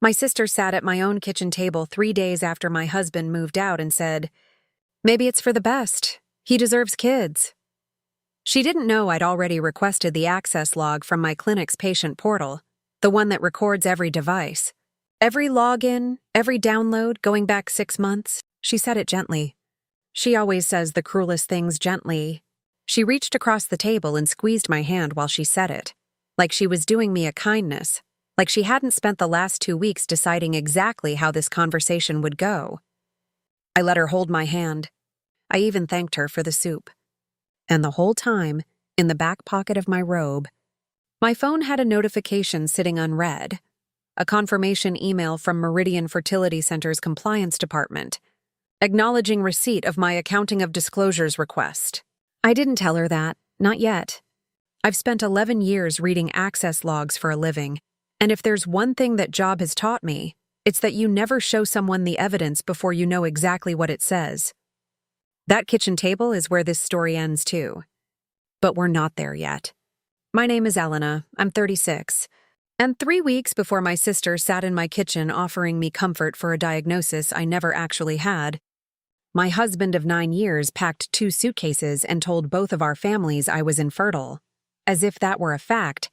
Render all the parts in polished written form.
My sister sat at my own kitchen table 3 days after my husband moved out and said, "Maybe it's for the best. He deserves kids." She didn't know I'd already requested the access log from my clinic's patient portal, the one that records every device. Every login, every download, going back 6 months. She said it gently. She always says the cruelest things gently. She reached across the table and squeezed my hand while she said it, like she was doing me a kindness, like she hadn't spent the last 2 weeks deciding exactly how this conversation would go. I let her hold my hand. I even thanked her for the soup. And the whole time, in the back pocket of my robe, my phone had a notification sitting unread, a confirmation email from Meridian Fertility Center's compliance department, acknowledging receipt of my accounting of disclosures request. I didn't tell her that, not yet. I've spent 11 years reading access logs for a living, and if there's one thing that job has taught me, it's that you never show someone the evidence before you know exactly what it says. That kitchen table is where this story ends too. But we're not there yet. My name is Elena, I'm 36, and 3 weeks before my sister sat in my kitchen offering me comfort for a diagnosis I never actually had, my husband of 9 years packed 2 suitcases and told both of our families I was infertile, as if that were a fact,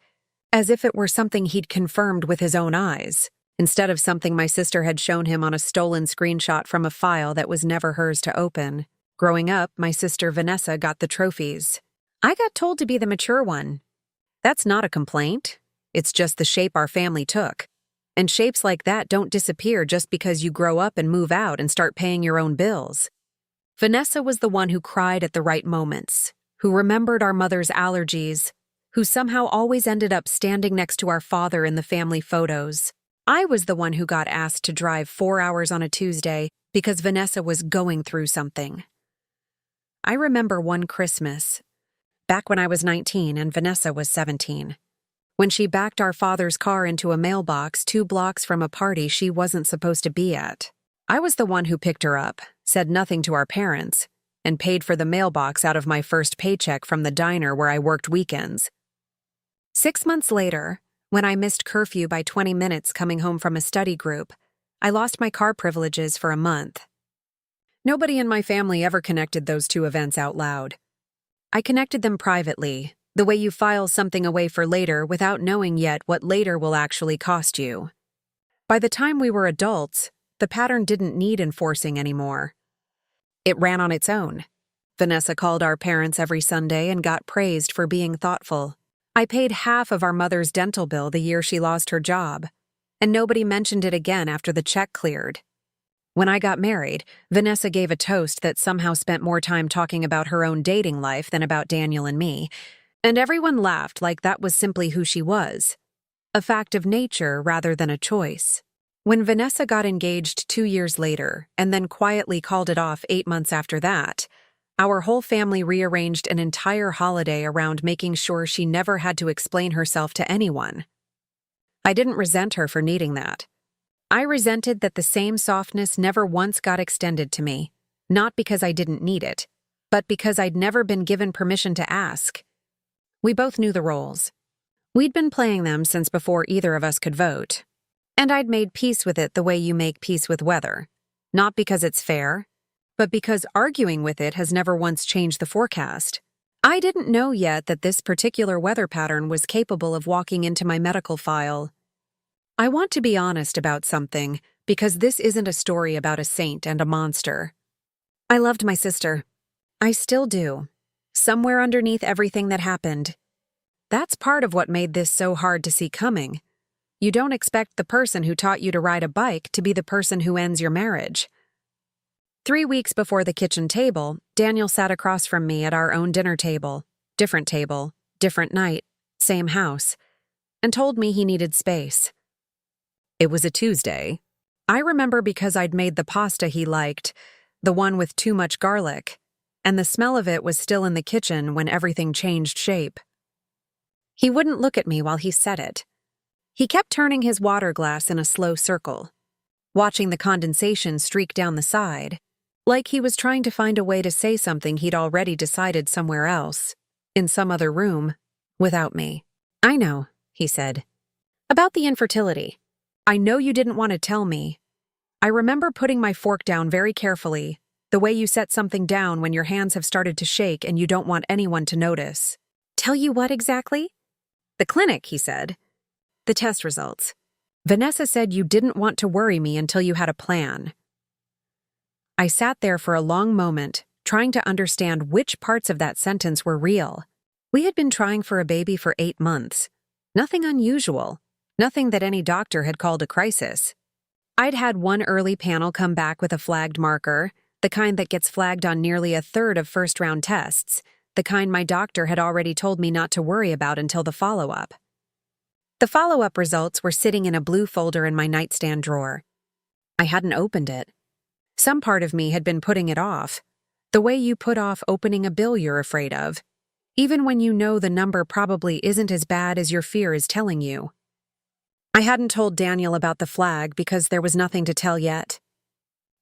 as if it were something he'd confirmed with his own eyes, instead of something my sister had shown him on a stolen screenshot from a file that was never hers to open. Growing up, my sister Vanessa got the trophies. I got told to be the mature one. That's not a complaint. It's just the shape our family took. And shapes like that don't disappear just because you grow up and move out and start paying your own bills. Vanessa was the one who cried at the right moments, who remembered our mother's allergies, who somehow always ended up standing next to our father in the family photos. I was the one who got asked to drive 4 hours on a Tuesday because Vanessa was going through something. I remember one Christmas, back when I was 19 and Vanessa was 17, when she backed our father's car into a mailbox 2 blocks from a party she wasn't supposed to be at. I was the one who picked her up, said nothing to our parents, and paid for the mailbox out of my first paycheck from the diner where I worked weekends. 6 months later, when I missed curfew by 20 minutes coming home from a study group, I lost my car privileges for a month. Nobody in my family ever connected those 2 events out loud. I connected them privately, the way you file something away for later without knowing yet what later will actually cost you. By the time we were adults, the pattern didn't need enforcing anymore. It ran on its own. Vanessa called our parents every Sunday and got praised for being thoughtful. I paid half of our mother's dental bill the year she lost her job, and nobody mentioned it again after the check cleared. When I got married, Vanessa gave a toast that somehow spent more time talking about her own dating life than about Daniel and me, and everyone laughed like that was simply who she was, a fact of nature rather than a choice. When Vanessa got engaged 2 years later and then quietly called it off 8 months after that, our whole family rearranged an entire holiday around making sure she never had to explain herself to anyone. I didn't resent her for needing that. I resented that the same softness never once got extended to me, not because I didn't need it, but because I'd never been given permission to ask. We both knew the roles. We'd been playing them since before either of us could vote, and I'd made peace with it the way you make peace with weather, not because it's fair, but because arguing with it has never once changed the forecast. I didn't know yet that this particular weather pattern was capable of walking into my medical file. I want to be honest about something, because this isn't a story about a saint and a monster. I loved my sister. I still do. Somewhere underneath everything that happened. That's part of what made this so hard to see coming. You don't expect the person who taught you to ride a bike to be the person who ends your marriage. 3 weeks before the kitchen table, Daniel sat across from me at our own dinner table, different night, same house, and told me he needed space. It was a Tuesday. I remember because I'd made the pasta he liked, the one with too much garlic, and the smell of it was still in the kitchen when everything changed shape. He wouldn't look at me while he said it. He kept turning his water glass in a slow circle, watching the condensation streak down the side, like he was trying to find a way to say something he'd already decided somewhere else, in some other room, without me. "I know," he said. "About the infertility. I know you didn't want to tell me. I remember putting my fork down very carefully, the way you set something down when your hands have started to shake and you don't want anyone to notice. Tell you what exactly? The clinic, he said. The test results. Vanessa said you didn't want to worry me until you had a plan. I sat there for a long moment, trying to understand which parts of that sentence were real. We had been trying for a baby for 8 months. Nothing unusual. Nothing that any doctor had called a crisis. I'd had one early panel come back with a flagged marker, the kind that gets flagged on nearly a third of first-round tests, the kind my doctor had already told me not to worry about until the follow-up. The follow-up results were sitting in a blue folder in my nightstand drawer. I hadn't opened it. Some part of me had been putting it off, the way you put off opening a bill you're afraid of, even when you know the number probably isn't as bad as your fear is telling you. I hadn't told Daniel about the flag because there was nothing to tell yet.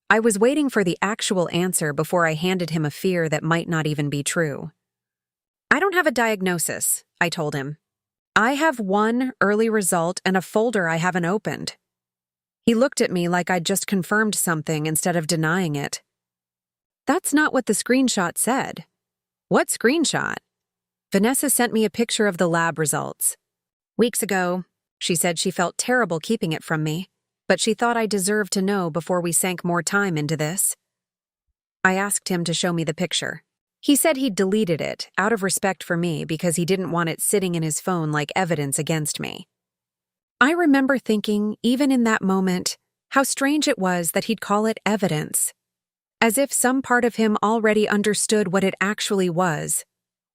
I was waiting for the actual answer before I handed him a fear that might not even be true. I don't have a diagnosis, I told him. I have one early result and a folder I haven't opened. He looked at me like I'd just confirmed something instead of denying it. That's not what the screenshot said. What screenshot? Vanessa sent me a picture of the lab results. Weeks ago, she said she felt terrible keeping it from me, but she thought I deserved to know before we sank more time into this. I asked him to show me the picture. He said he'd deleted it, out of respect for me because he didn't want it sitting in his phone like evidence against me. I remember thinking, even in that moment, how strange it was that he'd call it evidence. As if some part of him already understood what it actually was,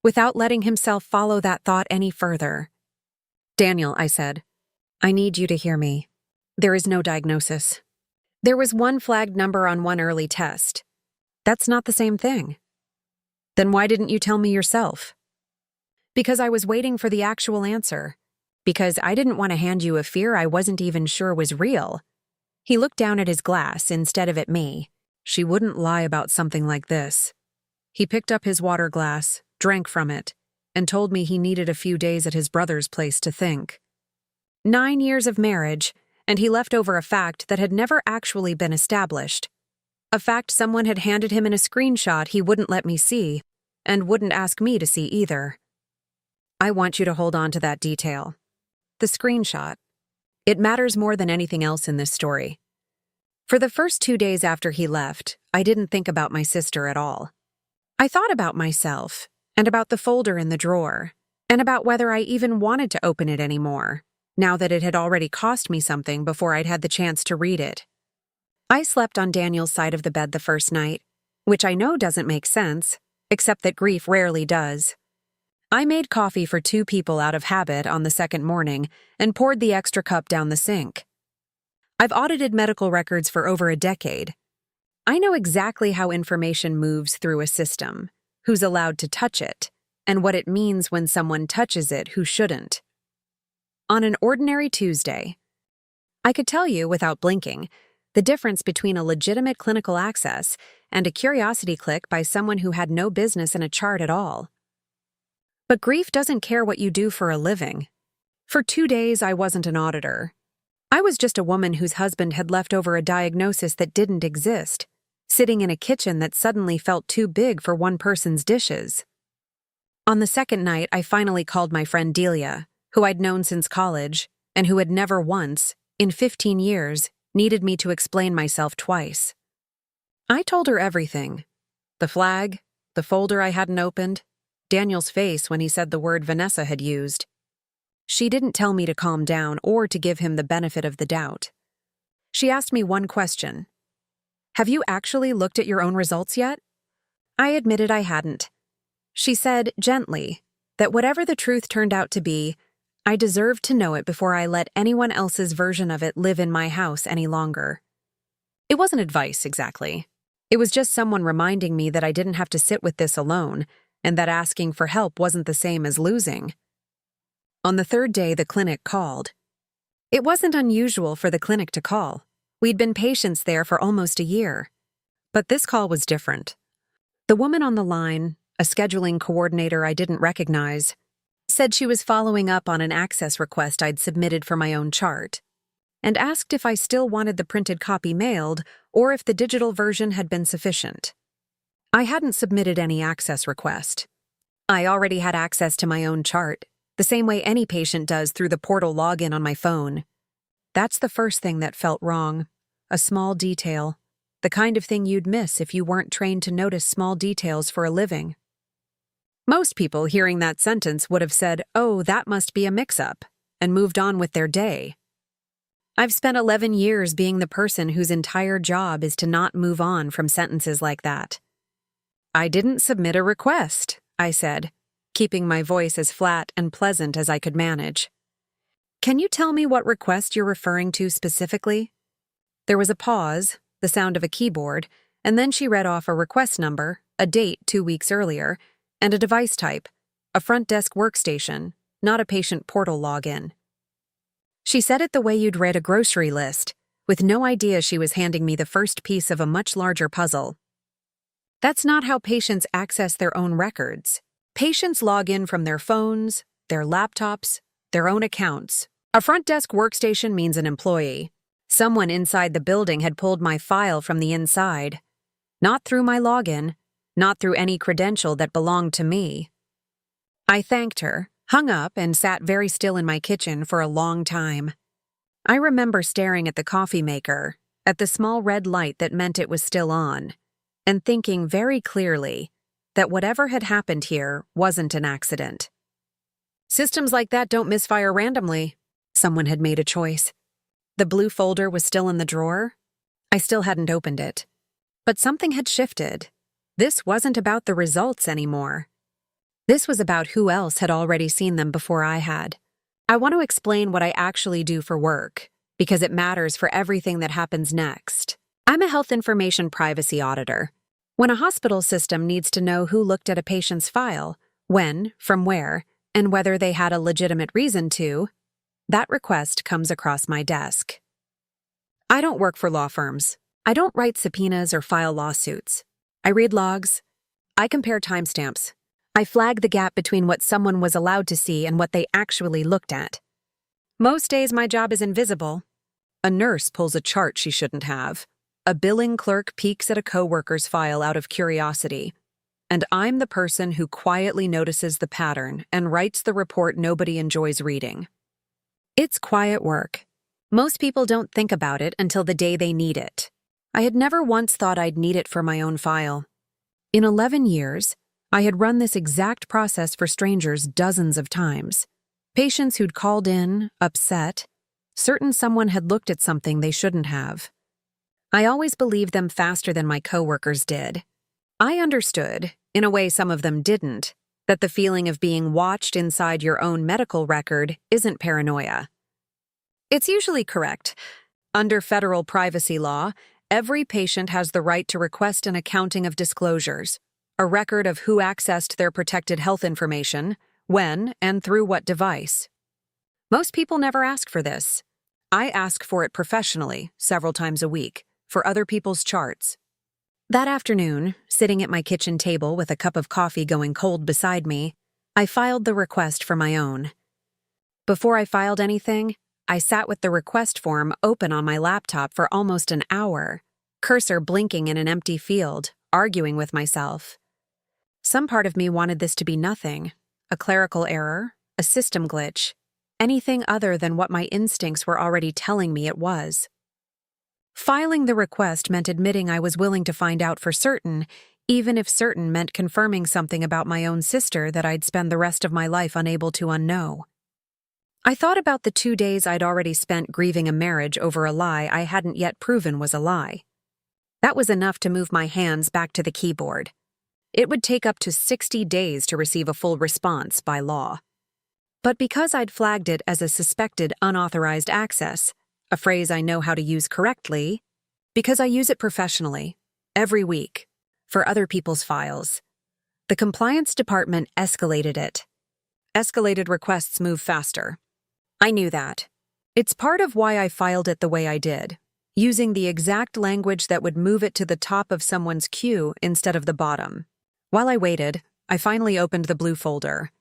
without letting himself follow that thought any further. Daniel, I said, I need you to hear me. There is no diagnosis. There was one flagged number on one early test. That's not the same thing. Then why didn't you tell me yourself? Because I was waiting for the actual answer. Because I didn't want to hand you a fear I wasn't even sure was real. He looked down at his glass instead of at me. She wouldn't lie about something like this. He picked up his water glass, drank from it, and told me he needed a few days at his brother's place to think. 9 years of marriage, and he left over a fact that had never actually been established. A fact someone had handed him in a screenshot he wouldn't let me see, and wouldn't ask me to see either. I want you to hold on to that detail. The screenshot. It matters more than anything else in this story. For the first 2 days after he left, I didn't think about my sister at all. I thought about myself, and about the folder in the drawer, and about whether I even wanted to open it anymore, now that it had already cost me something before I'd had the chance to read it. I slept on Daniel's side of the bed the first night, which I know doesn't make sense, except that grief rarely does. I made coffee for 2 people out of habit on the second morning and poured the extra cup down the sink. I've audited medical records for over a decade. I know exactly how information moves through a system, who's allowed to touch it, and what it means when someone touches it who shouldn't. On an ordinary Tuesday, I could tell you, without blinking, the difference between a legitimate clinical access and a curiosity click by someone who had no business in a chart at all. But grief doesn't care what you do for a living. For 2 days, I wasn't an auditor. I was just a woman whose husband had left over a diagnosis that didn't exist, sitting in a kitchen that suddenly felt too big for one person's dishes. On the second night, I finally called my friend Delia, who I'd known since college, and who had never once, in 15 years, needed me to explain myself twice. I told her everything. The flag, the folder I hadn't opened, Daniel's face when he said the word Vanessa had used. She didn't tell me to calm down or to give him the benefit of the doubt. She asked me one question. Have you actually looked at your own results yet? I admitted I hadn't. She said, gently, that whatever the truth turned out to be, I deserved to know it before I let anyone else's version of it live in my house any longer. It wasn't advice, exactly. It was just someone reminding me that I didn't have to sit with this alone, and that asking for help wasn't the same as losing. On the third day, the clinic called. It wasn't unusual for the clinic to call. We'd been patients there for almost a year. But this call was different. The woman on the line, a scheduling coordinator I didn't recognize, said she was following up on an access request I'd submitted for my own chart. and asked if I still wanted the printed copy mailed or if the digital version had been sufficient. I hadn't submitted any access request. I already had access to my own chart, the same way any patient does through the portal login on my phone. That's the first thing that felt wrong. A small detail. The kind of thing you'd miss if you weren't trained to notice small details for a living. Most people hearing that sentence would have said, "Oh, that must be a mix-up," and moved on with their day. I've spent 11 years being the person whose entire job is to not move on from sentences like that. "I didn't submit a request," I said, keeping my voice as flat and pleasant as I could manage. "Can you tell me what request you're referring to specifically?" There was a pause, the sound of a keyboard, and then she read off a request number, a date 2 weeks earlier, and a device type, a front desk workstation, not a patient portal login. She said it the way you'd read a grocery list, with no idea she was handing me the first piece of a much larger puzzle. That's not how patients access their own records. Patients log in from their phones, their laptops, their own accounts. A front desk workstation means an employee. Someone inside the building had pulled my file from the inside. Not through my login, not through any credential that belonged to me. I thanked her, hung up, and sat very still in my kitchen for a long time. I remember staring at the coffee maker, at the small red light that meant it was still on, and thinking very clearly that whatever had happened here wasn't an accident. Systems like that don't misfire randomly. Someone had made a choice. The blue folder was still in the drawer. I still hadn't opened it. But something had shifted. This wasn't about the results anymore. This was about who else had already seen them before I had. I want to explain what I actually do for work, because it matters for everything that happens next. I'm a health information privacy auditor. When a hospital system needs to know who looked at a patient's file, when, from where, and whether they had a legitimate reason to, that request comes across my desk. I don't work for law firms. I don't write subpoenas or file lawsuits. I read logs. I compare timestamps. I flag the gap between what someone was allowed to see and what they actually looked at. Most days my job is invisible. A nurse pulls a chart she shouldn't have. A billing clerk peeks at a coworker's file out of curiosity. And I'm the person who quietly notices the pattern and writes the report nobody enjoys reading. It's quiet work. Most people don't think about it until the day they need it. I had never once thought I'd need it for my own file. In 11 years, I had run this exact process for strangers dozens of times. Patients who'd called in, upset, certain someone had looked at something they shouldn't have. I always believed them faster than my coworkers did. I understood, in a way some of them didn't, that the feeling of being watched inside your own medical record isn't paranoia. It's usually correct. Under federal privacy law, every patient has the right to request an accounting of disclosures, a record of who accessed their protected health information, when, and through what device. Most people never ask for this. I ask for it professionally, several times a week, for other people's charts. That afternoon, sitting at my kitchen table with a cup of coffee going cold beside me, I filed the request for my own. Before I filed anything, I sat with the request form open on my laptop for almost an hour, cursor blinking in an empty field, arguing with myself. Some part of me wanted this to be nothing, a clerical error, a system glitch, anything other than what my instincts were already telling me it was. Filing the request meant admitting I was willing to find out for certain, even if certain meant confirming something about my own sister that I'd spend the rest of my life unable to unknow. I thought about the 2 days I'd already spent grieving a marriage over a lie I hadn't yet proven was a lie. That was enough to move my hands back to the keyboard. It would take up to 60 days to receive a full response by law. But because I'd flagged it as a suspected unauthorized access, a phrase I know how to use correctly, because I use it professionally, every week, for other people's files, the compliance department escalated it. Escalated requests move faster. I knew that. It's part of why I filed it the way I did, using the exact language that would move it to the top of someone's queue instead of the bottom. While I waited, I finally opened the blue folder.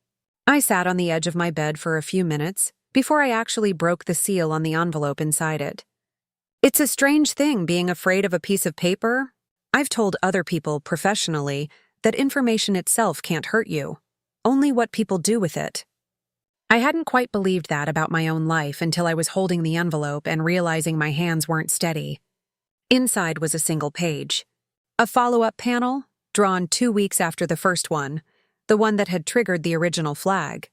I sat on the edge of my bed for a few minutes, before I actually broke the seal on the envelope inside it. It's a strange thing being afraid of a piece of paper. I've told other people professionally that information itself can't hurt you, only what people do with it. I hadn't quite believed that about my own life until I was holding the envelope and realizing my hands weren't steady. Inside was a single page. A follow-up panel, drawn 2 weeks after the first one, the one that had triggered the original flag.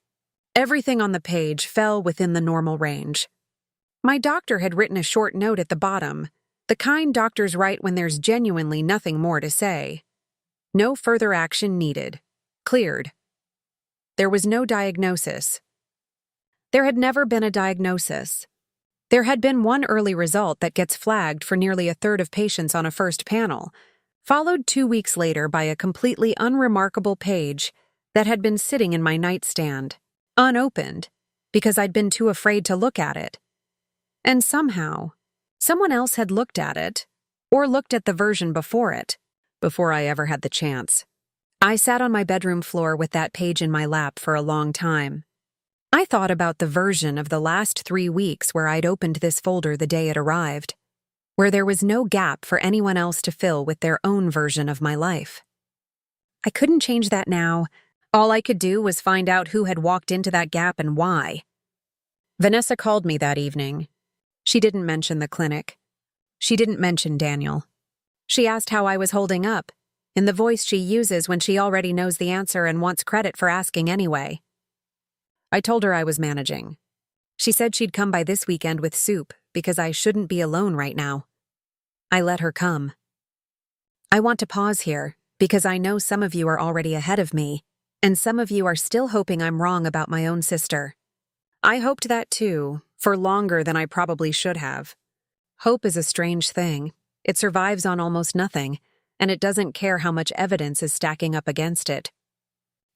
Everything on the page fell within the normal range. My doctor had written a short note at the bottom, the kind doctors write when there's genuinely nothing more to say. No further action needed. Cleared. There was no diagnosis. There had never been a diagnosis. There had been one early result that gets flagged for nearly a third of patients on a first panel, followed 2 weeks later by a completely unremarkable page that had been sitting in my nightstand, unopened, because I'd been too afraid to look at it. And somehow, someone else had looked at it, or looked at the version before it, before I ever had the chance. I sat on my bedroom floor with that page in my lap for a long time. I thought about the version of the last 3 weeks where I'd opened this folder the day it arrived, where there was no gap for anyone else to fill with their own version of my life. I couldn't change that now. All I could do was find out who had walked into that gap and why. Vanessa called me that evening. She didn't mention the clinic. She didn't mention Daniel. She asked how I was holding up, in the voice she uses when she already knows the answer and wants credit for asking anyway. I told her I was managing. She said she'd come by this weekend with soup because I shouldn't be alone right now. I let her come. I want to pause here because I know some of you are already ahead of me, and some of you are still hoping I'm wrong about my own sister. I hoped that too, for longer than I probably should have. Hope is a strange thing. It survives on almost nothing, and it doesn't care how much evidence is stacking up against it.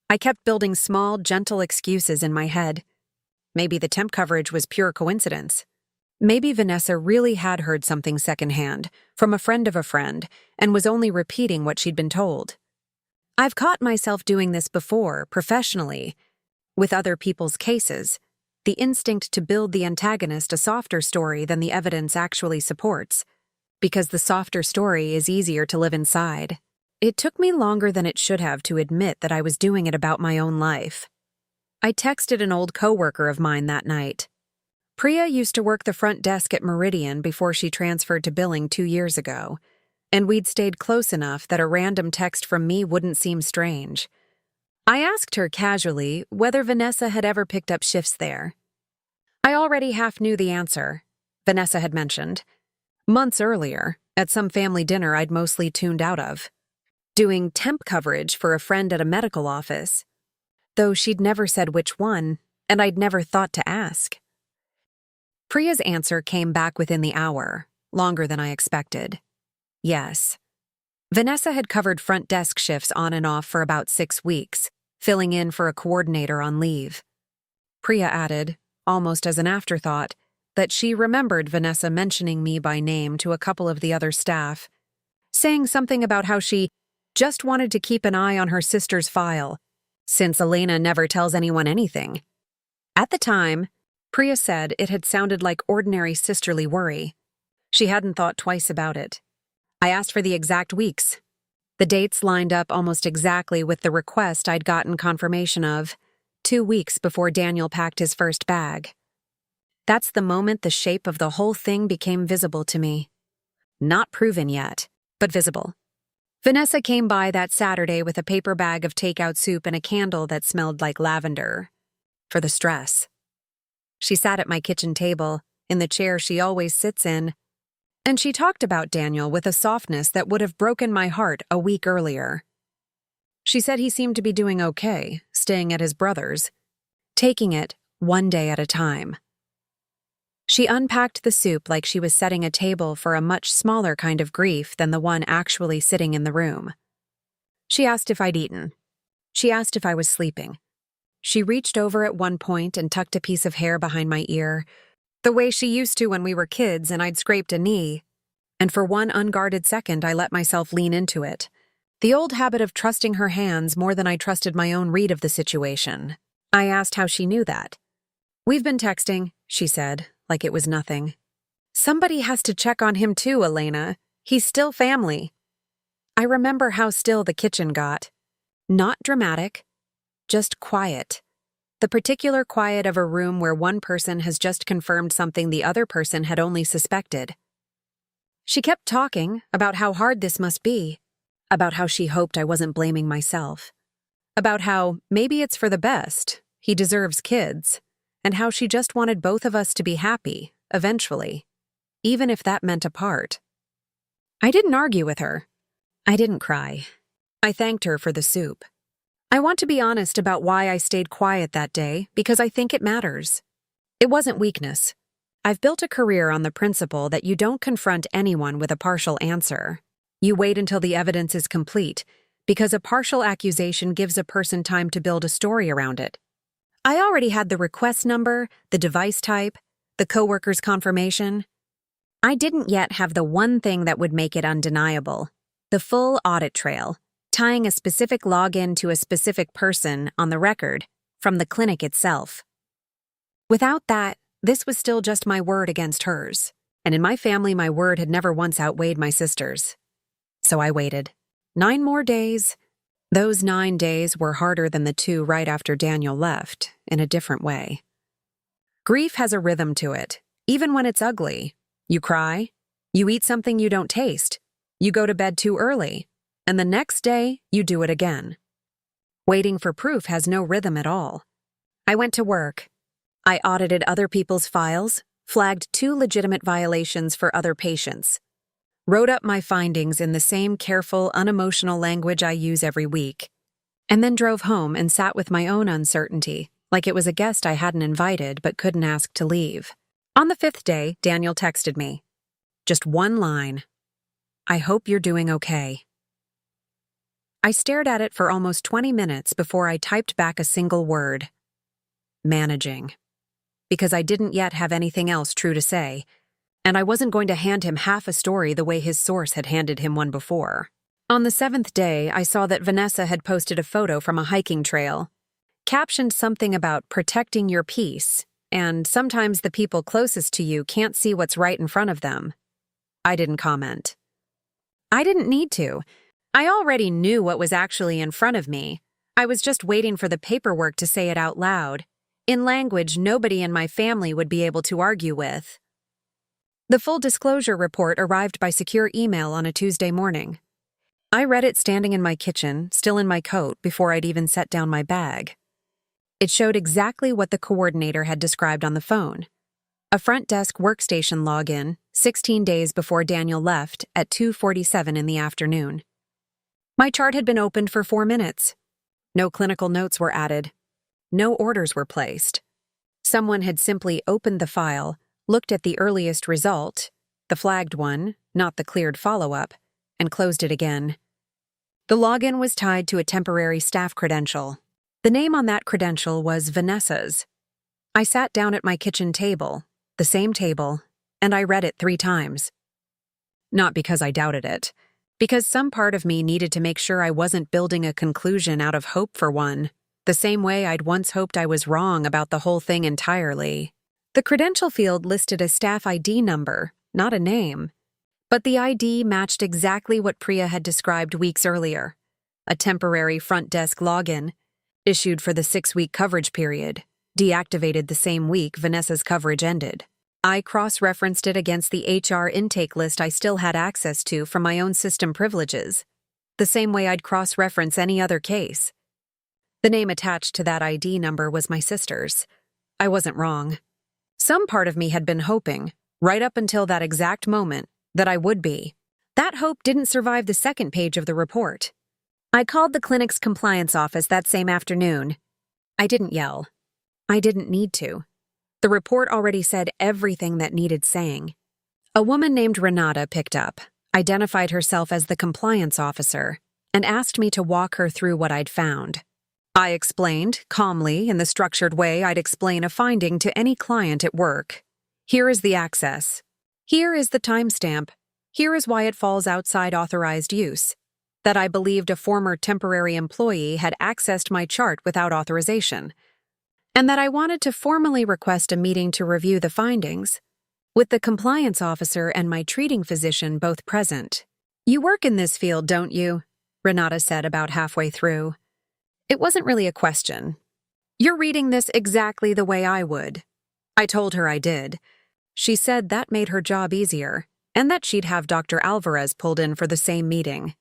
I kept building small, gentle excuses in my head. Maybe the temp coverage was pure coincidence. Maybe Vanessa really had heard something secondhand, from a friend of a friend, and was only repeating what she'd been told. I've caught myself doing this before, professionally, with other people's cases, the instinct to build the antagonist a softer story than the evidence actually supports, because the softer story is easier to live inside. It took me longer than it should have to admit that I was doing it about my own life. I texted an old coworker of mine that night. Priya used to work the front desk at Meridian before she transferred to billing 2 years ago, and we'd stayed close enough that a random text from me wouldn't seem strange. I asked her casually whether Vanessa had ever picked up shifts there. I already half knew the answer, Vanessa had mentioned. Months earlier, at some family dinner I'd mostly tuned out of. Doing temp coverage for a friend at a medical office, though she'd never said which one, and I'd never thought to ask. Priya's answer came back within the hour, longer than I expected. Yes. Vanessa had covered front desk shifts on and off for about 6 weeks, filling in for a coordinator on leave. Priya added, almost as an afterthought, that she remembered Vanessa mentioning me by name to a couple of the other staff, saying something about how she just wanted to keep an eye on her sister's file, since Elena never tells anyone anything. At the time, Priya said it had sounded like ordinary sisterly worry. She hadn't thought twice about it. I asked for the exact weeks. The dates lined up almost exactly with the request I'd gotten confirmation of, 2 weeks before Daniel packed his first bag. That's the moment the shape of the whole thing became visible to me. Not proven yet, but visible. Vanessa came by that Saturday with a paper bag of takeout soup and a candle that smelled like lavender. For the stress. She sat at my kitchen table, in the chair she always sits in, and she talked about Daniel with a softness that would have broken my heart a week earlier. She said he seemed to be doing okay, staying at his brother's, taking it one day at a time. She unpacked the soup like she was setting a table for a much smaller kind of grief than the one actually sitting in the room. She asked if I'd eaten. She asked if I was sleeping. She reached over at one point and tucked a piece of hair behind my ear, the way she used to when we were kids and I'd scraped a knee, and for one unguarded second I let myself lean into it. The old habit of trusting her hands more than I trusted my own read of the situation. I asked how she knew that. "We've been texting," she said, like it was nothing. "Somebody has to check on him too, Elena. He's still family." I remember how still the kitchen got. Not dramatic, just quiet. The particular quiet of a room where one person has just confirmed something the other person had only suspected. She kept talking about how hard this must be, about how she hoped I wasn't blaming myself, about how maybe it's for the best, he deserves kids, and how she just wanted both of us to be happy, eventually, even if that meant apart. I didn't argue with her. I didn't cry. I thanked her for the soup. I want to be honest about why I stayed quiet that day, because I think it matters. It wasn't weakness. I've built a career on the principle that you don't confront anyone with a partial answer. You wait until the evidence is complete, because a partial accusation gives a person time to build a story around it. I already had the request number, the device type, the coworker's confirmation. I didn't yet have the one thing that would make it undeniable, the full audit trail, tying a specific login to a specific person on the record from the clinic itself. Without that, this was still just my word against hers, and in my family my word had never once outweighed my sister's. So I waited. 9 more days. Those 9 days were harder than the 2 right after Daniel left, in a different way. Grief has a rhythm to it, even when it's ugly. You cry, you eat something you don't taste, you go to bed too early, and the next day, you do it again. Waiting for proof has no rhythm at all. I went to work. I audited other people's files, flagged 2 legitimate violations for other patients, wrote up my findings in the same careful, unemotional language I use every week, and then drove home and sat with my own uncertainty, like it was a guest I hadn't invited but couldn't ask to leave. On the 5th day, Daniel texted me. Just one line. "I hope you're doing okay." I stared at it for almost 20 minutes before I typed back a single word. Managing. Because I didn't yet have anything else true to say, and I wasn't going to hand him half a story the way his source had handed him one before. On the 7th day, I saw that Vanessa had posted a photo from a hiking trail, captioned something about protecting your peace, and sometimes the people closest to you can't see what's right in front of them. I didn't comment. I didn't need to. I already knew what was actually in front of me. I was just waiting for the paperwork to say it out loud, in language nobody in my family would be able to argue with. The full disclosure report arrived by secure email on a Tuesday morning. I read it standing in my kitchen, still in my coat, before I'd even set down my bag. It showed exactly what the coordinator had described on the phone. A front desk workstation login, 16 days before Daniel left at 2:47 in the afternoon. My chart had been opened for 4 minutes. No clinical notes were added. No orders were placed. Someone had simply opened the file, looked at the earliest result, the flagged one, not the cleared follow-up, and closed it again. The login was tied to a temporary staff credential. The name on that credential was Vanessa's. I sat down at my kitchen table, the same table, and I read it 3 times. Not because I doubted it, because some part of me needed to make sure I wasn't building a conclusion out of hope for one, the same way I'd once hoped I was wrong about the whole thing entirely. The credential field listed a staff ID number, not a name. But the ID matched exactly what Priya had described weeks earlier. A temporary front desk login, issued for the 6-week coverage period, deactivated the same week Vanessa's coverage ended. I cross-referenced it against the HR intake list I still had access to from my own system privileges, the same way I'd cross-reference any other case. The name attached to that ID number was my sister's. I wasn't wrong. Some part of me had been hoping, right up until that exact moment, that I would be. That hope didn't survive the second page of the report. I called the clinic's compliance office that same afternoon. I didn't yell. I didn't need to. The report already said everything that needed saying. A woman named Renata picked up, identified herself as the compliance officer, and asked me to walk her through what I'd found. I explained, calmly, in the structured way I'd explain a finding to any client at work. Here is the access. Here is the timestamp. Here is why it falls outside authorized use. That I believed a former temporary employee had accessed my chart without authorization. and that I wanted to formally request a meeting to review the findings, with the compliance officer and my treating physician both present. "You work in this field, don't you?" Renata said about halfway through. It wasn't really a question. "You're reading this exactly the way I would." I told her I did. She said that made her job easier, and that she'd have Dr. Alvarez pulled in for the same meeting.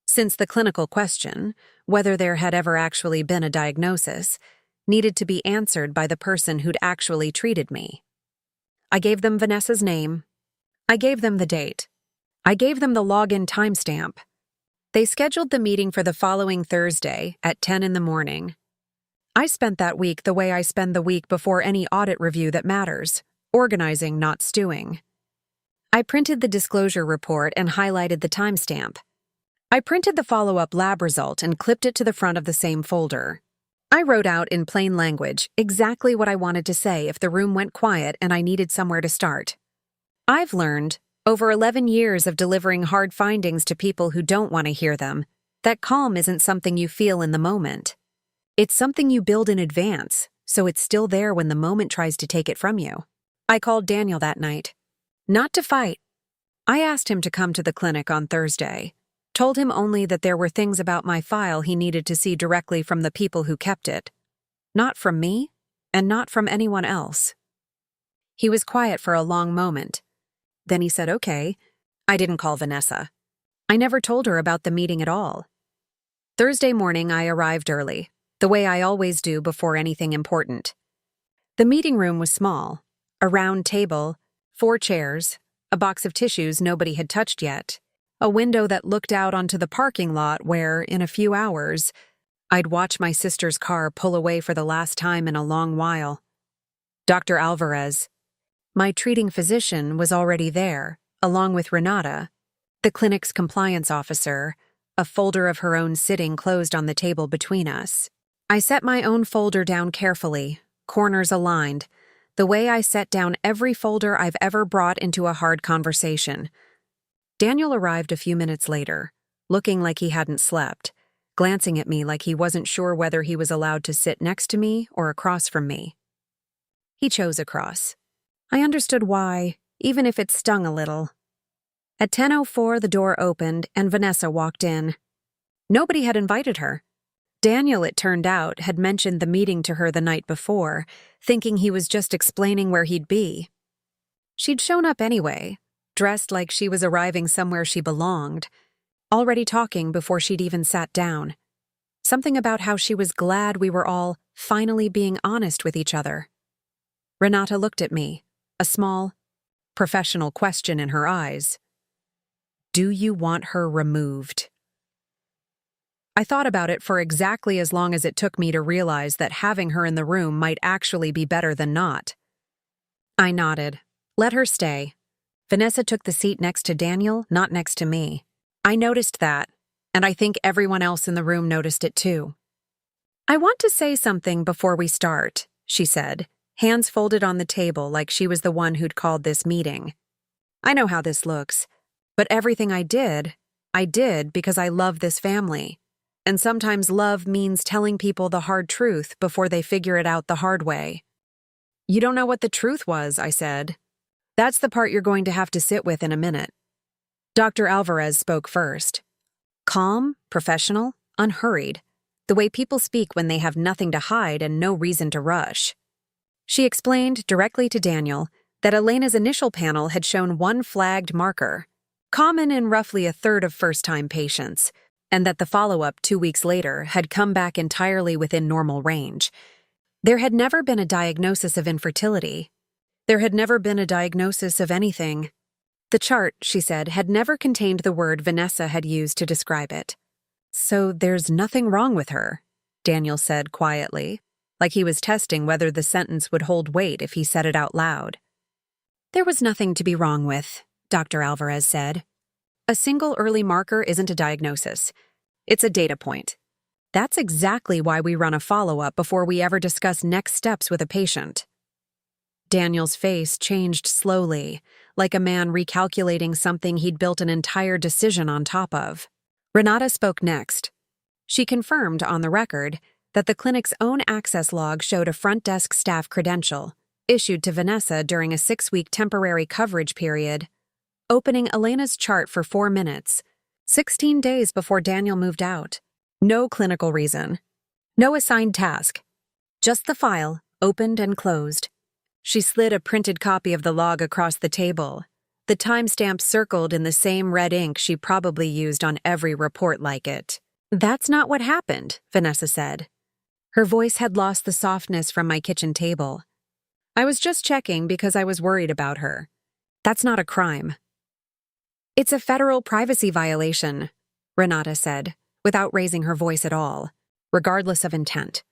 Since the clinical question, whether there had ever actually been a diagnosis, needed to be answered by the person who'd actually treated me. I gave them Vanessa's name. I gave them the date. I gave them the login timestamp. They scheduled the meeting for the following Thursday at 10 in the morning. I spent that week the way I spend the week before any audit review that matters, organizing, not stewing. I printed the disclosure report and highlighted the timestamp. I printed the follow-up lab result and clipped it to the front of the same folder. I wrote out in plain language exactly what I wanted to say if the room went quiet and I needed somewhere to start. I've learned, over 11 years of delivering hard findings to people who don't want to hear them, that calm isn't something you feel in the moment. It's something you build in advance, so it's still there when the moment tries to take it from you. I called Daniel that night. Not to fight. I asked him to come to the clinic on Thursday. Told him only that there were things about my file he needed to see directly from the people who kept it. Not from me, and not from anyone else. He was quiet for a long moment. Then he said, "Okay." I didn't call Vanessa. I never told her about the meeting at all. Thursday morning, I arrived early, the way I always do before anything important. The meeting room was small. A round table, 4 chairs, a box of tissues nobody had touched yet, a window that looked out onto the parking lot where, in a few hours, I'd watch my sister's car pull away for the last time in a long while. Dr. Alvarez, my treating physician, was already there, along with Renata, the clinic's compliance officer, a folder of her own sitting closed on the table between us. I set my own folder down carefully, corners aligned, the way I set down every folder I've ever brought into a hard conversation. Daniel arrived a few minutes later, looking like he hadn't slept, glancing at me like he wasn't sure whether he was allowed to sit next to me or across from me. He chose across. I understood why, even if it stung a little. At 10:04, the door opened and Vanessa walked in. Nobody had invited her. Daniel, it turned out, had mentioned the meeting to her the night before, thinking he was just explaining where he'd be. She'd shown up anyway, dressed like she was arriving somewhere she belonged, already talking before she'd even sat down. Something about how she was glad we were all finally being honest with each other. Renata looked at me, a small, professional question in her eyes. "Do you want her removed?" I thought about it for exactly as long as it took me to realize that having her in the room might actually be better than not. I nodded. Let her stay. Vanessa took the seat next to Daniel, not next to me. I noticed that, and I think everyone else in the room noticed it too. "I want to say something before we start," she said, hands folded on the table like she was the one who'd called this meeting. "I know how this looks, but everything I did because I love this family. And sometimes love means telling people the hard truth before they figure it out the hard way." "You don't know what the truth was," I said. "That's the part you're going to have to sit with in a minute." Dr. Alvarez spoke first. Calm, professional, unhurried, the way people speak when they have nothing to hide and no reason to rush. She explained directly to Daniel that Elena's initial panel had shown one flagged marker, common in roughly a third of first-time patients, and that the follow-up 2 weeks later had come back entirely within normal range. There had never been a diagnosis of infertility. There had never been a diagnosis of anything. The chart, she said, had never contained the word Vanessa had used to describe it. "So there's nothing wrong with her," Daniel said quietly, like he was testing whether the sentence would hold weight if he said it out loud. "There was nothing to be wrong with," Dr. Alvarez said. "A single early marker isn't a diagnosis. It's a data point. That's exactly why we run a follow-up before we ever discuss next steps with a patient." Daniel's face changed slowly, like a man recalculating something he'd built an entire decision on top of. Renata spoke next. She confirmed, on the record, that the clinic's own access log showed a front desk staff credential, issued to Vanessa during a 6-week temporary coverage period, opening Elena's chart for 4 minutes, 16 days before Daniel moved out. No clinical reason. No assigned task. Just the file, opened and closed. She slid a printed copy of the log across the table, the timestamp circled in the same red ink she probably used on every report like it. "That's not what happened," Vanessa said. Her voice had lost the softness from my kitchen table. "I was just checking because I was worried about her. That's not a crime." "It's a federal privacy violation," Renata said, without raising her voice at all, regardless of intent.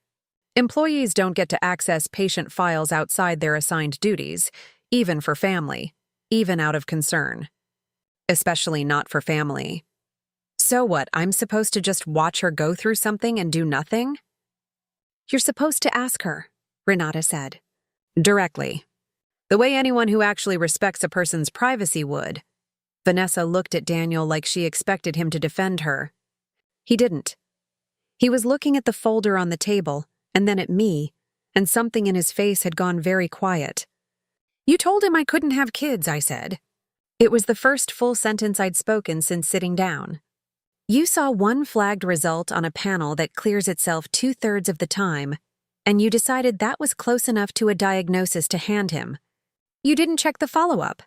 "Employees don't get to access patient files outside their assigned duties, even for family, even out of concern. Especially not for family. So what, I'm supposed to just watch her go through something and do nothing?" "You're supposed to ask her," Renata said. "Directly. The way anyone who actually respects a person's privacy would." Vanessa looked at Daniel like she expected him to defend her. He didn't. He was looking at the folder on the table, and then at me, and something in his face had gone very quiet. "You told him I couldn't have kids," I said. It was the first full sentence I'd spoken since sitting down. "You saw one flagged result on a panel that clears itself 2/3 of the time, and you decided that was close enough to a diagnosis to hand him. You didn't check the follow-up.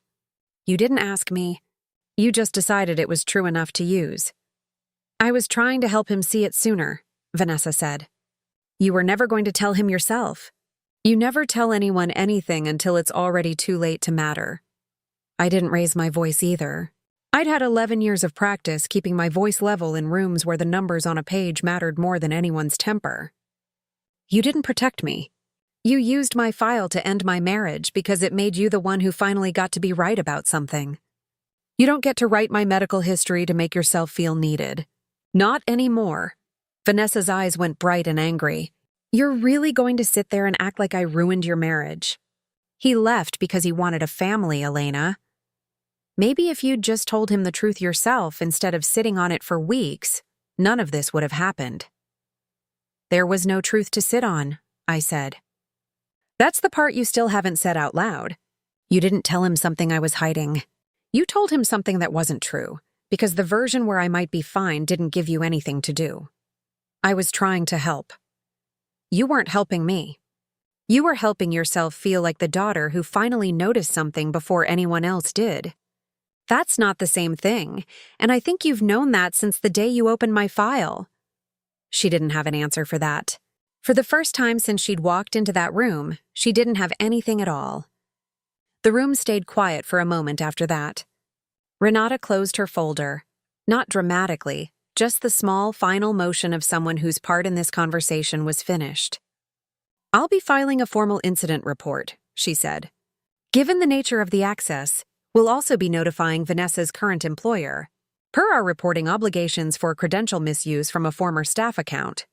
You didn't ask me. You just decided it was true enough to use." "I was trying to help him see it sooner," Vanessa said. "You were never going to tell him yourself. You never tell anyone anything until it's already too late to matter." I didn't raise my voice either. I'd had 11 years of practice keeping my voice level in rooms where the numbers on a page mattered more than anyone's temper. "You didn't protect me. You used my file to end my marriage because it made you the one who finally got to be right about something. You don't get to write my medical history to make yourself feel needed. Not anymore." Vanessa's eyes went bright and angry. "You're really going to sit there and act like I ruined your marriage? He left because he wanted a family, Elena. Maybe if you'd just told him the truth yourself instead of sitting on it for weeks, none of this would have happened." "There was no truth to sit on," I said. "That's the part you still haven't said out loud. You didn't tell him something I was hiding. You told him something that wasn't true, because the version where I might be fine didn't give you anything to do. I was trying to help. You weren't helping me. You were helping yourself feel like the daughter who finally noticed something before anyone else did. That's not the same thing, and I think you've known that since the day you opened my file." She didn't have an answer for that. For the first time since she'd walked into that room, she didn't have anything at all. The room stayed quiet for a moment after that. Renata closed her folder. Not dramatically, just the small, final motion of someone whose part in this conversation was finished. "I'll be filing a formal incident report," she said. "Given the nature of the access, we'll also be notifying Vanessa's current employer, per our reporting obligations for credential misuse from a former staff account."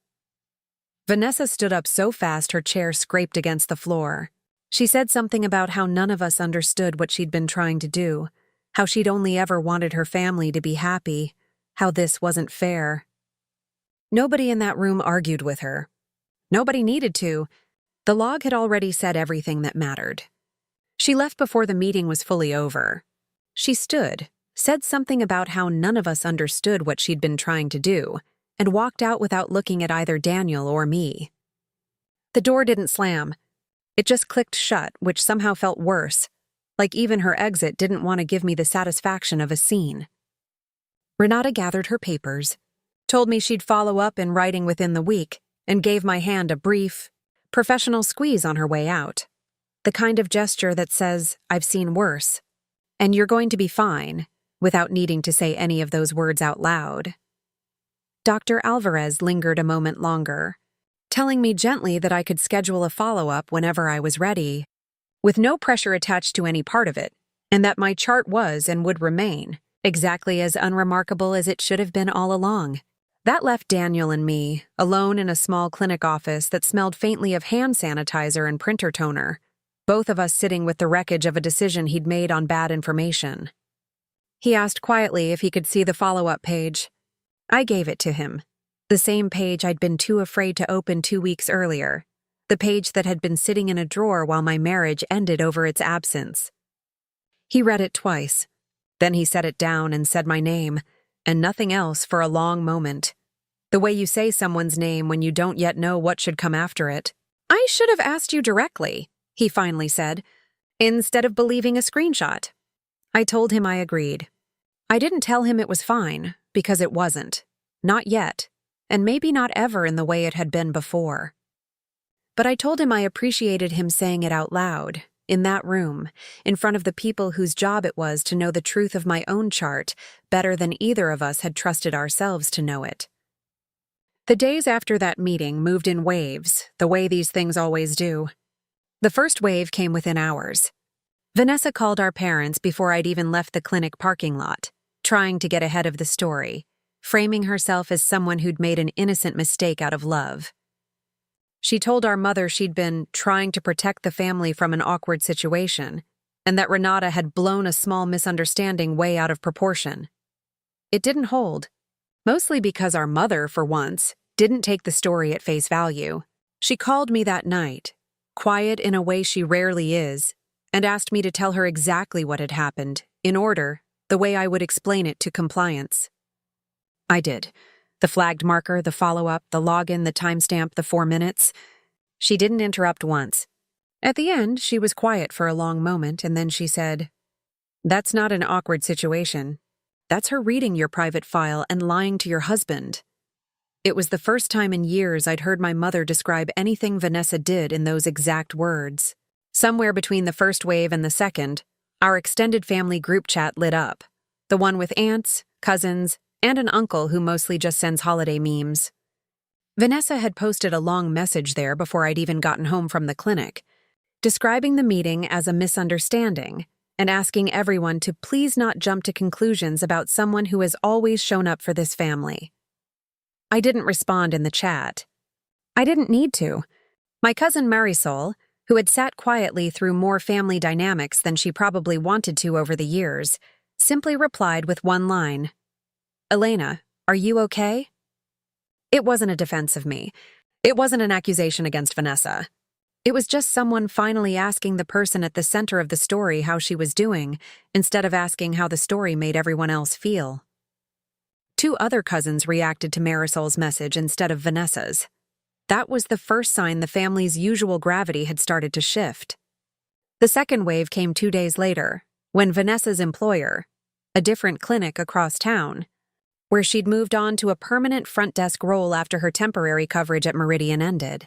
Vanessa stood up so fast her chair scraped against the floor. She said something about how none of us understood what she'd been trying to do, how she'd only ever wanted her family to be happy, how this wasn't fair. Nobody in that room argued with her. Nobody needed to. The log had already said everything that mattered. She left before the meeting was fully over. She stood, said something about how none of us understood what she'd been trying to do, and walked out without looking at either Daniel or me. The door didn't slam. It just clicked shut, which somehow felt worse, like even her exit didn't want to give me the satisfaction of a scene. Renata gathered her papers, told me she'd follow up in writing within the week, and gave my hand a brief, professional squeeze on her way out. The kind of gesture that says, "I've seen worse, and you're going to be fine," without needing to say any of those words out loud. Dr. Alvarez lingered a moment longer, telling me gently that I could schedule a follow-up whenever I was ready, with no pressure attached to any part of it, and that my chart was and would remain exactly as unremarkable as it should have been all along. That left Daniel and me, alone in a small clinic office that smelled faintly of hand sanitizer and printer toner, both of us sitting with the wreckage of a decision he'd made on bad information. He asked quietly if he could see the follow-up page. I gave it to him. The same page I'd been too afraid to open 2 weeks earlier. The page that had been sitting in a drawer while my marriage ended over its absence. He read it twice. Then he set it down and said my name, and nothing else for a long moment. The way you say someone's name when you don't yet know what should come after it. "I should have asked you directly," he finally said, "instead of believing a screenshot." I told him I agreed. I didn't tell him it was fine, because it wasn't. Not yet, and maybe not ever in the way it had been before. But I told him I appreciated him saying it out loud, in that room, in front of the people whose job it was to know the truth of my own chart better than either of us had trusted ourselves to know it. The days after that meeting moved in waves, the way these things always do. The first wave came within hours. Vanessa called our parents before I'd even left the clinic parking lot, trying to get ahead of the story, framing herself as someone who'd made an innocent mistake out of love. She told our mother she'd been trying to protect the family from an awkward situation, and that Renata had blown a small misunderstanding way out of proportion. It didn't hold, mostly because our mother, for once, didn't take the story at face value. She called me that night, quiet in a way she rarely is, and asked me to tell her exactly what had happened, in order, the way I would explain it to compliance. I did. The flagged marker, the follow-up, the login, the timestamp, the 4 minutes. She didn't interrupt once. At the end, she was quiet for a long moment, and then she said, "That's not an awkward situation. That's her reading your private file and lying to your husband." It was the first time in years I'd heard my mother describe anything Vanessa did in those exact words. Somewhere between the first wave and the second, our extended family group chat lit up. The one with aunts, cousins, and an uncle who mostly just sends holiday memes. Vanessa had posted a long message there before I'd even gotten home from the clinic, describing the meeting as a misunderstanding and asking everyone to please not jump to conclusions about someone who has always shown up for this family. I didn't respond in the chat. I didn't need to. My cousin Marisol, who had sat quietly through more family dynamics than she probably wanted to over the years, simply replied with one line, "Elena, are you okay?" It wasn't a defense of me. It wasn't an accusation against Vanessa. It was just someone finally asking the person at the center of the story how she was doing, instead of asking how the story made everyone else feel. 2 other cousins reacted to Marisol's message instead of Vanessa's. That was the first sign the family's usual gravity had started to shift. The second wave came 2 days later, when Vanessa's employer, a different clinic across town, where she'd moved on to a permanent front desk role after her temporary coverage at Meridian ended,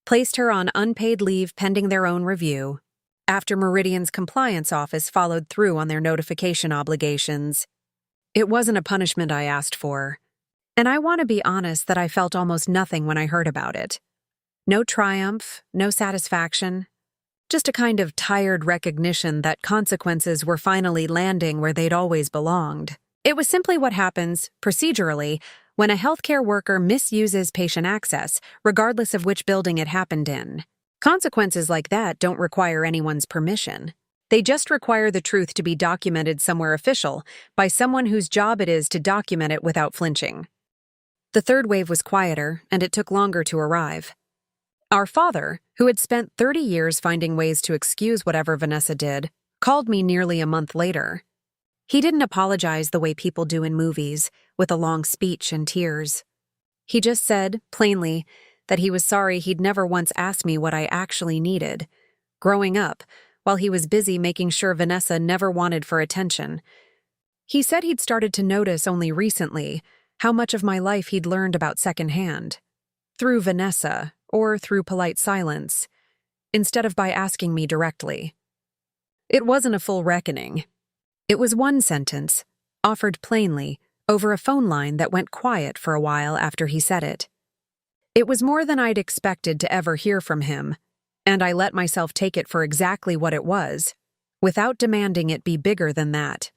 placed her on unpaid leave pending their own review, after Meridian's compliance office followed through on their notification obligations. It wasn't a punishment I asked for, and I want to be honest that I felt almost nothing when I heard about it. No triumph, no satisfaction, just a kind of tired recognition that consequences were finally landing where they'd always belonged. It was simply what happens, procedurally, when a healthcare worker misuses patient access, regardless of which building it happened in. Consequences like that don't require anyone's permission. They just require the truth to be documented somewhere official by someone whose job it is to document it without flinching. The third wave was quieter, and it took longer to arrive. Our father, who had spent 30 years finding ways to excuse whatever Vanessa did, called me nearly a month later. He didn't apologize the way people do in movies, with a long speech and tears. He just said, plainly, that he was sorry he'd never once asked me what I actually needed. Growing up, while he was busy making sure Vanessa never wanted for attention. He said he'd started to notice only recently how much of my life he'd learned about secondhand. Through Vanessa, or through polite silence, instead of by asking me directly. It wasn't a full reckoning. It was one sentence, offered plainly, over a phone line that went quiet for a while after he said it. It was more than I'd expected to ever hear from him, and I let myself take it for exactly what it was, without demanding it be bigger than that.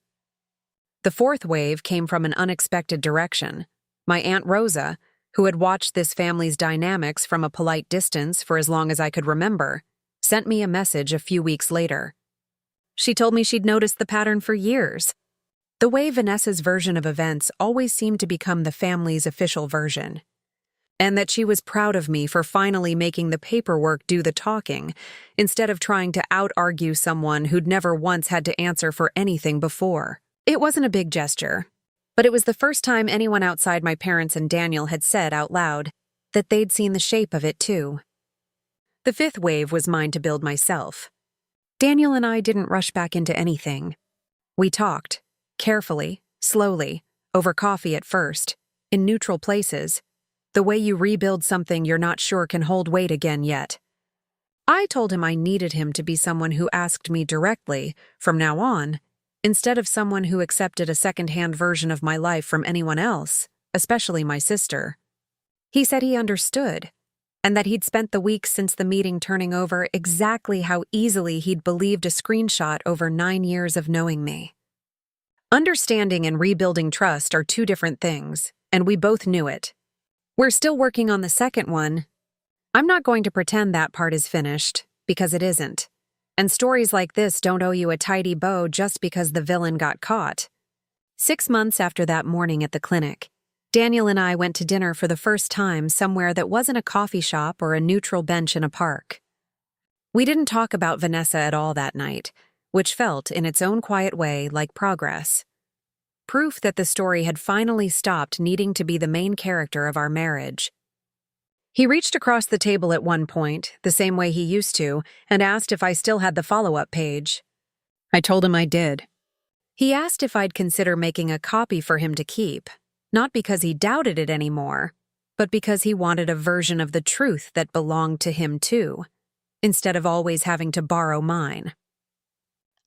The fourth wave came from an unexpected direction. My Aunt Rosa, who had watched this family's dynamics from a polite distance for as long as I could remember, sent me a message a few weeks later. She told me she'd noticed the pattern for years. The way Vanessa's version of events always seemed to become the family's official version. And that she was proud of me for finally making the paperwork do the talking, instead of trying to out-argue someone who'd never once had to answer for anything before. It wasn't a big gesture, but it was the first time anyone outside my parents and Daniel had said out loud that they'd seen the shape of it too. The fifth wave was mine to build myself. Daniel and I didn't rush back into anything. We talked, carefully, slowly, over coffee at first, in neutral places, the way you rebuild something you're not sure can hold weight again yet. I told him I needed him to be someone who asked me directly, from now on, instead of someone who accepted a second-hand version of my life from anyone else, especially my sister. He said he understood, and that he'd spent the weeks since the meeting turning over exactly how easily he'd believed a screenshot over 9 years of knowing me. Understanding and rebuilding trust are two different things, and we both knew it. We're still working on the second one. I'm not going to pretend that part is finished, because it isn't. And stories like this don't owe you a tidy bow just because the villain got caught. 6 months after that morning at the clinic, Daniel and I went to dinner for the first time somewhere that wasn't a coffee shop or a neutral bench in a park. We didn't talk about Vanessa at all that night, which felt, in its own quiet way, like progress. Proof that the story had finally stopped needing to be the main character of our marriage. He reached across the table at one point, the same way he used to, and asked if I still had the follow-up page. I told him I did. He asked if I'd consider making a copy for him to keep, not because he doubted it anymore, but because he wanted a version of the truth that belonged to him too, instead of always having to borrow mine.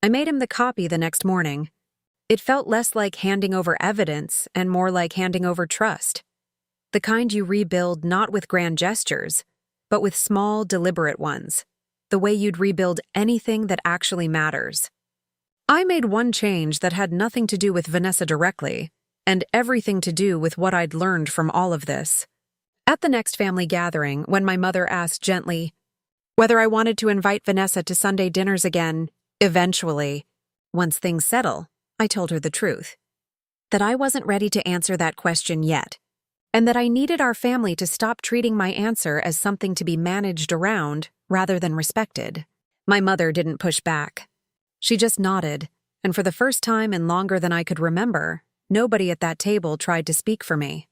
I made him the copy the next morning. It felt less like handing over evidence and more like handing over trust. The kind you rebuild not with grand gestures, but with small, deliberate ones. The way you'd rebuild anything that actually matters. I made one change that had nothing to do with Vanessa directly, and everything to do with what I'd learned from all of this. At the next family gathering, when my mother asked gently whether I wanted to invite Vanessa to Sunday dinners again, eventually, once things settle, I told her the truth. That I wasn't ready to answer that question yet, and that I needed our family to stop treating my answer as something to be managed around rather than respected. My mother didn't push back. She just nodded, and for the first time in longer than I could remember, nobody at that table tried to speak for me.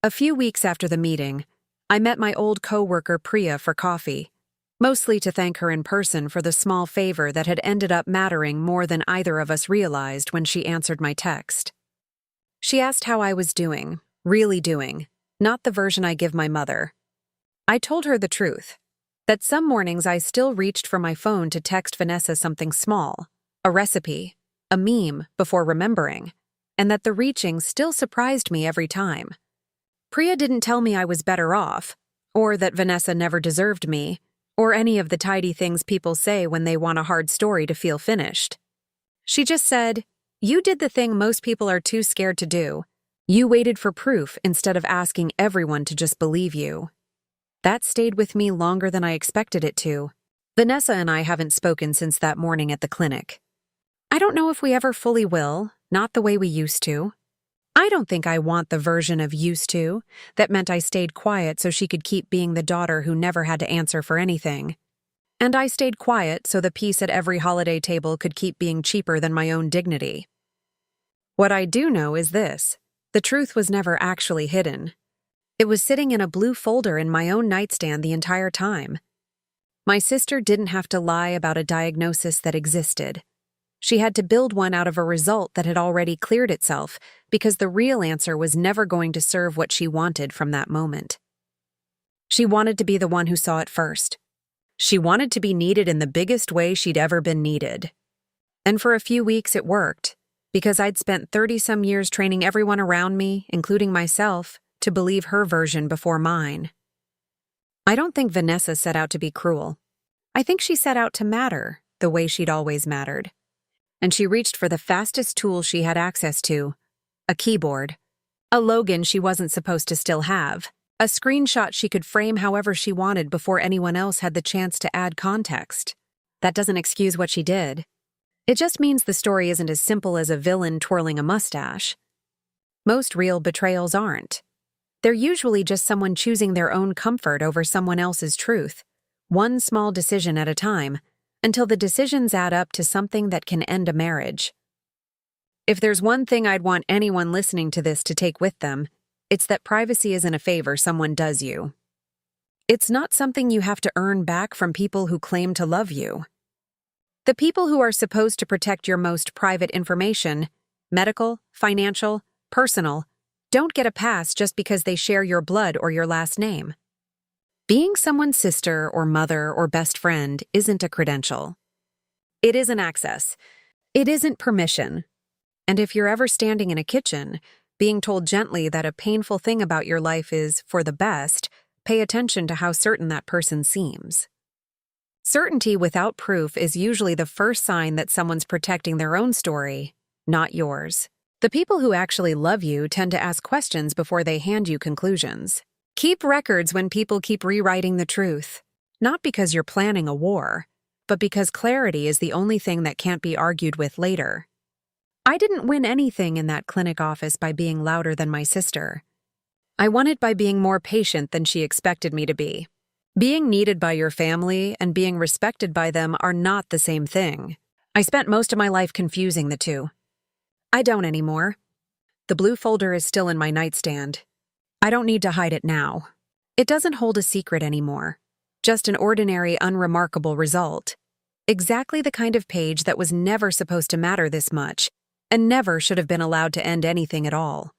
A few weeks after the meeting, I met my old co-worker Priya for coffee, mostly to thank her in person for the small favor that had ended up mattering more than either of us realized when she answered my text. She asked how I was doing, really doing, not the version I give my mother. I told her the truth, that some mornings I still reached for my phone to text Vanessa something small, a recipe, a meme, before remembering, and that the reaching still surprised me every time. Priya didn't tell me I was better off, or that Vanessa never deserved me, or any of the tidy things people say when they want a hard story to feel finished. She just said, "You did the thing most people are too scared to do. You waited for proof instead of asking everyone to just believe you." That stayed with me longer than I expected it to. Vanessa and I haven't spoken since that morning at the clinic. I don't know if we ever fully will, not the way we used to. I don't think I want the version of used to that meant I stayed quiet so she could keep being the daughter who never had to answer for anything. And I stayed quiet so the peace at every holiday table could keep being cheaper than my own dignity. What I do know is this: the truth was never actually hidden. It was sitting in a blue folder in my own nightstand the entire time. My sister didn't have to lie about a diagnosis that existed. She had to build one out of a result that had already cleared itself because the real answer was never going to serve what she wanted from that moment. She wanted to be the one who saw it first. She wanted to be needed in the biggest way she'd ever been needed. And for a few weeks it worked, because I'd spent 30-some years training everyone around me, including myself, to believe her version before mine. I don't think Vanessa set out to be cruel. I think she set out to matter the way she'd always mattered. And she reached for the fastest tool she had access to, a keyboard, a Logan she wasn't supposed to still have, a screenshot she could frame however she wanted before anyone else had the chance to add context. That doesn't excuse what she did. It just means the story isn't as simple as a villain twirling a mustache. Most real betrayals aren't. They're usually just someone choosing their own comfort over someone else's truth, one small decision at a time, until the decisions add up to something that can end a marriage. If there's one thing I'd want anyone listening to this to take with them, it's that privacy isn't a favor someone does you. It's not something you have to earn back from people who claim to love you. The people who are supposed to protect your most private information, medical, financial, personal, don't get a pass just because they share your blood or your last name. Being someone's sister or mother or best friend isn't a credential. It isn't access. It isn't permission. And if you're ever standing in a kitchen, being told gently that a painful thing about your life is for the best, pay attention to how certain that person seems. Certainty without proof is usually the first sign that someone's protecting their own story, not yours. The people who actually love you tend to ask questions before they hand you conclusions. Keep records when people keep rewriting the truth, not because you're planning a war, but because clarity is the only thing that can't be argued with later. I didn't win anything in that clinic office by being louder than my sister. I won it by being more patient than she expected me to be. Being needed by your family and being respected by them are not the same thing. I spent most of my life confusing the two. I don't anymore. The blue folder is still in my nightstand. I don't need to hide it now. It doesn't hold a secret anymore. Just an ordinary, unremarkable result. Exactly the kind of page that was never supposed to matter this much, and never should have been allowed to end anything at all.